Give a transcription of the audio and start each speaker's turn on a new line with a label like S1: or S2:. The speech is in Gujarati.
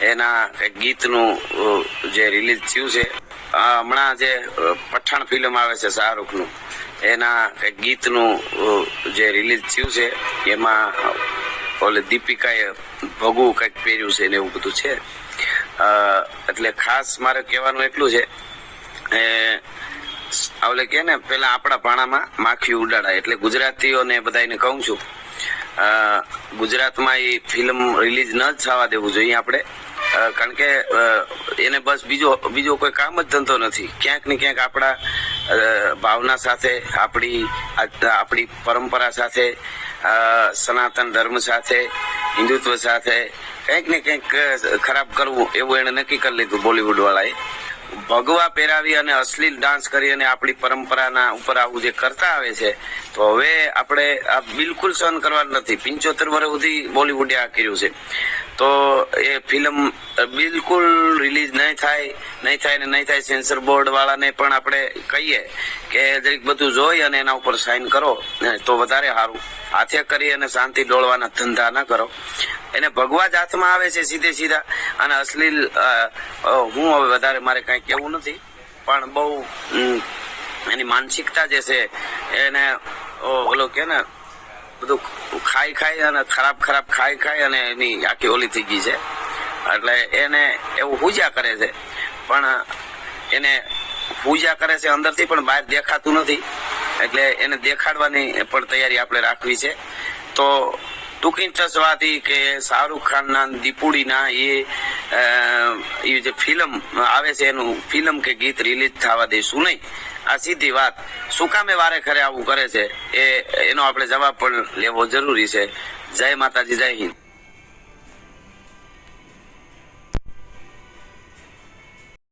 S1: એના ગીતનું જે રિલીઝ થયું છે. હમણાં જે પઠાણ ફિલ્મ આવે છે શાહરૂખનું, એના ગીતનું જે રિલીઝ થયું છે એમાં ઓલે દીપિકાએ ભગવું કંઈક પહેર્યું છે ને એવું બધું છે. એટલે ખાસ મારે કહેવાનું એટલું છે, ઓલે કે ને પેલા આપણા ભાણામાં માખી ઉડાડાય, એટલે ગુજરાતીઓને બધાને કહું છું, ગુજરાતમાં એ ફિલ્મ રિલીઝ ન જ થવા દેવું જોઈએ આપણે, કારણ કે એને બસ બીજો કોઈ કામ જ ધંધો નથી. ક્યાંક ને ક્યાંક આપણા ભાવના સાથે, આપણી પરંપરા સાથે, સનાતન ધર્મ સાથે, હિન્દુત્વ સાથે કંઈક ને કંઈક ખરાબ કરવું એવું એને નક્કી કરી લીધું બોલિવૂડ વાળાએ. ભગવા પહેરાવી અને અશ્લીલ ડાન્સ કરી અને આપણી પરંપરાના ઉપર આવું જે કરતા આવે છે, તો હવે આપણે આ બિલકુલ સહન કરવાનું નથી. 75 વર્ષ સુધી બોલિવૂડે આ કર્યું છે, તો એ ફિલ્મ બિલકુલ રિલીઝ નહીં થાય. સેન્સર બોર્ડ વાળાને પણ આપણે કહીએ કે જરીક બધું જોઈ અને એના ઉપર સાઇન કરો તો વધારે સારું. હાથે કરી અને શાંતિ ડોળવાના ધંધા ના કરો. એને ભગવા જ હાથમાં આવે છે સીધા, અને અશ્લીલ હું હવે વધારે મારે કઈ કહેવું નથી, પણ બહુ એની માનસિકતા જે છે એને ઓલો કે ને બધું ખાઈ અને ખરાબ ખાઈ અને એની આખી ઓલી થઈ ગઈ છે. એટલે એને એવું પૂજા કરે છે, પણ એને પૂજા કરે છે અંદરથી, પણ બહાર દેખાતું નથી. એટલે એને દેખાડવાની પણ તૈયારી આપણે રાખવી છે. તો ટૂંકી વાત એ કે શાહરૂખ ખાનના દીપુડીના એ જે ફિલ્મ આવે છે એનું ફિલ્મ કે ગીત રિલીઝ થવા દઈશું નહીં. આ સીધી વાત. શું કામે વારે ખરે આવું કરે છે એનો આપણે જવાબ પણ લેવો જરૂરી છે. જય માતાજી, જય હિન્દ.